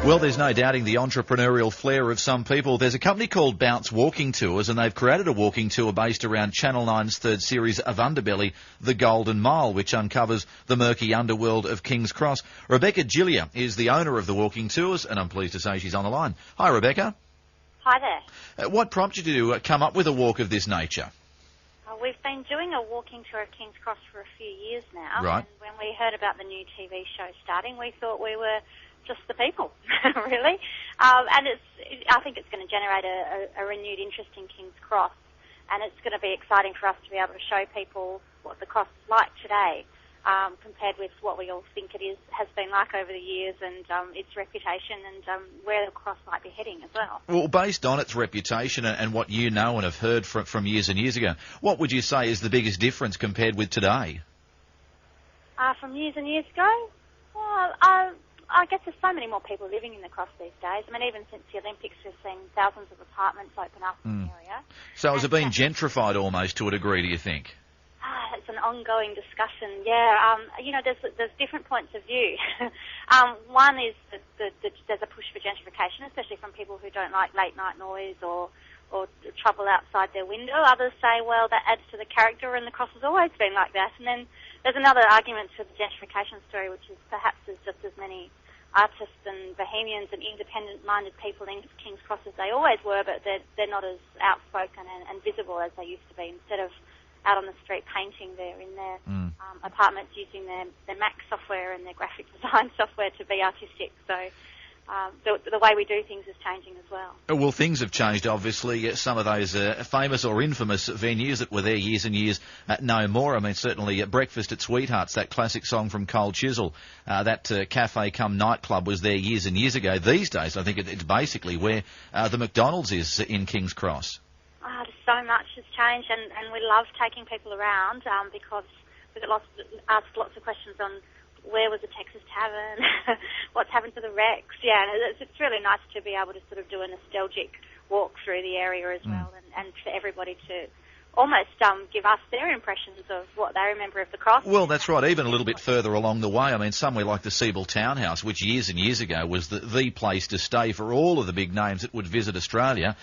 Well, there's no doubting the entrepreneurial flair of some people. There's a company called Bounce Walking Tours, and they've created a walking tour based around Channel 9's third series of Underbelly, The Golden Mile, which uncovers the murky underworld of King's Cross. Rebecca Giglia is the owner of the walking tours, and I'm pleased to say she's on the line. Hi, Rebecca. Hi there. What prompted you to come up with a walk of this nature? We've been doing a walking tour of King's Cross for a few years now. Right. And when we heard about the new TV show starting, we thought we were just the people, really. And I think it's going to generate a renewed interest in King's Cross. And it's going to be exciting for us to be able to show people what the cross is like today, compared with what we all think it has been like over the years, and its reputation, and where the cross might be heading as well. Well, based on its reputation and what you know and have heard from years and years ago, what would you say is the biggest difference compared with today? From years and years ago? Well, I guess there's so many more people living in the cross these days. I mean, even since the Olympics, we've seen thousands of apartments open up in the area. So has it been gentrified almost to a degree, do you think? It's an ongoing discussion, yeah. There's different points of view. One is that there's a push for gentrification, especially from people who don't like late night noise or trouble outside their window. Others say, well, that adds to the character, and the cross has always been like that. And then there's another argument for the gentrification story, which is perhaps there's just as many artists and bohemians and independent-minded people in King's Cross as they always were, but they're not as outspoken and visible as they used to be. Instead of out on the street painting, they're in their apartments using their Mac software and their graphic design software to be artistic. So the way we do things is changing as well. Well, things have changed, obviously. Some of those famous or infamous venues that were there years and years, no more. I mean, certainly Breakfast at Sweethearts, that classic song from Cold Chisel, that cafe cum nightclub was there years and years ago. These days, I think it's basically where the McDonald's is in King's Cross. So much has changed, and we love taking people around because we get asked lots of questions on where was the Texas Tavern, what's happened to the Rex. Yeah, it's really nice to be able to sort of do a nostalgic walk through the area as well, and for everybody to almost give us their impressions of what they remember of the cross. Well, that's right, even a little bit further along the way. I mean, somewhere like the Seabull Townhouse, which years and years ago was the place to stay for all of the big names that would visit Australia.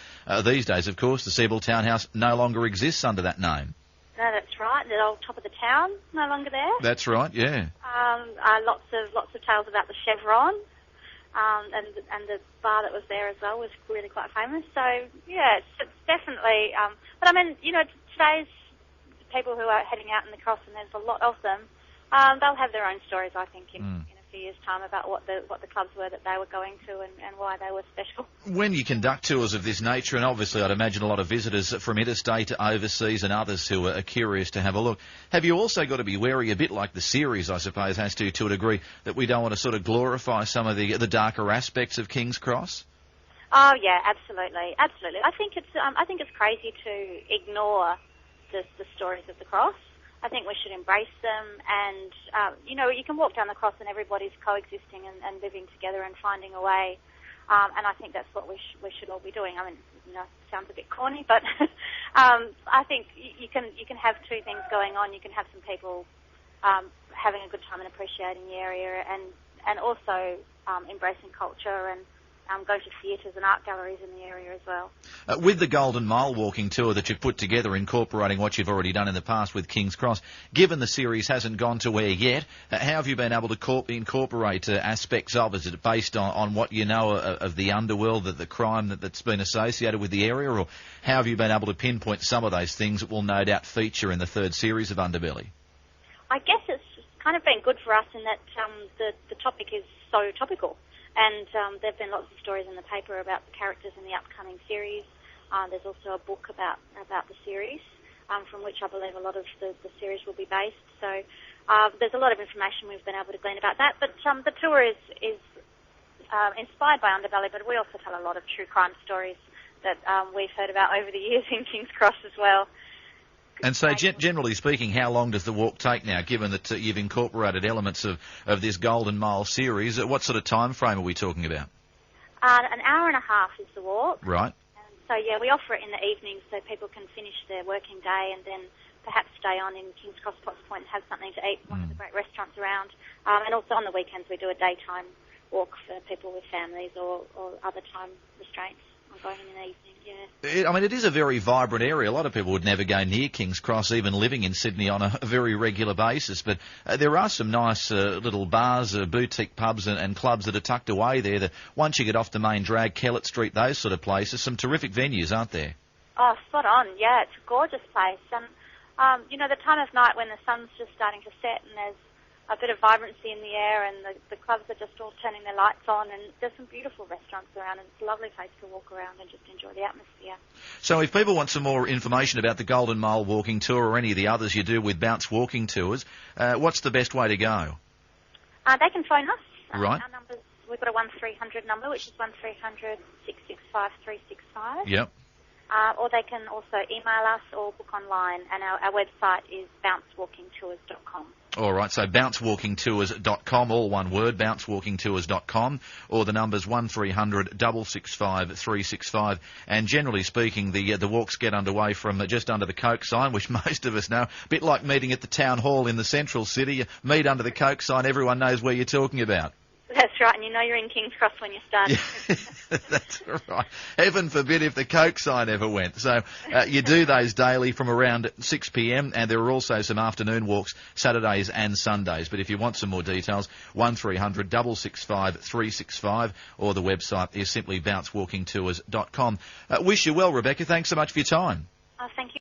These days, of course, the Seabull Townhouse no longer exists under that name. No, that's right. The old top of the town, no longer there. That's right, yeah. Lots of tales about the Chevron, and the bar that was there as well was really quite famous. So yeah, it's definitely. But I mean, today's people who are heading out in the cross, and there's a lot of them. They'll have their own stories, I think, in a few years' time about what the clubs were that they were going to and why they were special. When you conduct tours of this nature, and obviously I'd imagine a lot of visitors from interstate to overseas and others who are curious to have a look, have you also got to be wary, a bit like the series, I suppose, has to a degree, that we don't want to sort of glorify some of the darker aspects of King's Cross? Oh yeah, absolutely. I think it's crazy to ignore the stories of the cross. I think we should embrace them, and you can walk down the cross and everybody's coexisting and living together and finding a way. And I think that's what we should all be doing. I mean, it sounds a bit corny, but I think you can have two things going on. You can have some people having a good time and appreciating the area, and also embracing culture and going to theatres and art galleries in the area as well. With the Golden Mile walking tour that you've put together, incorporating what you've already done in the past with King's Cross, given the series hasn't gone to air yet, how have you been able to incorporate aspects of it? Is it based on what you know of the underworld, the crime that's been associated with the area, or how have you been able to pinpoint some of those things that will no doubt feature in the third series of Underbelly? I guess it's kind of been good for us in that the topic is so topical. And there have been lots of stories in the paper about the characters in the upcoming series. There's also a book about the series, from which I believe a lot of the series will be based. So there's a lot of information we've been able to glean about that. But the tour is inspired by Underbelly, but we also tell a lot of true crime stories that we've heard about over the years in King's Cross as well. And so, generally speaking, how long does the walk take now, given that you've incorporated elements of this Golden Mile series? What sort of time frame are we talking about? An hour and a half is the walk. Right. And so, yeah, we offer it in the evening so people can finish their working day and then perhaps stay on in King's Cross Potts Point and have something to eat, one of the great restaurants around. And also on the weekends we do a daytime walk for people with families or other time restraints on going in the evening, yeah. It is a very vibrant area. A lot of people would never go near King's Cross, even living in Sydney on a very regular basis. But there are some nice little bars, boutique pubs and clubs that are tucked away there. That once you get off the main drag, Kellett Street, those sort of places, some terrific venues, aren't there? Oh, spot on, yeah. It's a gorgeous place. And, the time of night when the sun's just starting to set and there's a bit of vibrancy in the air and the clubs are just all turning their lights on, and there's some beautiful restaurants around, and it's a lovely place to walk around and just enjoy the atmosphere. So if people want some more information about the Golden Mile Walking Tour or any of the others you do with Bounce Walking Tours, what's the best way to go? They can phone us. Right. Our numbers, we've got a 1300 number, which is 1300 665 365. Yep. Or they can also email us or book online, and our website is bouncewalkingtours.com. All right, so bouncewalkingtours.com, all one word, bouncewalkingtours.com, or the number's 1300 665 365. And generally speaking, the walks get underway from just under the Coke sign, which most of us know. A bit like meeting at the town hall in the central city. You meet under the Coke sign, everyone knows where you're talking about. That's right, and you know you're in King's Cross when you start. Yeah, that's right. Heaven forbid if the Coke sign ever went. So you do those daily from around 6 p.m, and there are also some afternoon walks Saturdays and Sundays. But if you want some more details, 1300 665 365, or the website is simply bouncewalkingtours.com. Wish you well, Rebecca. Thanks so much for your time. Thank you.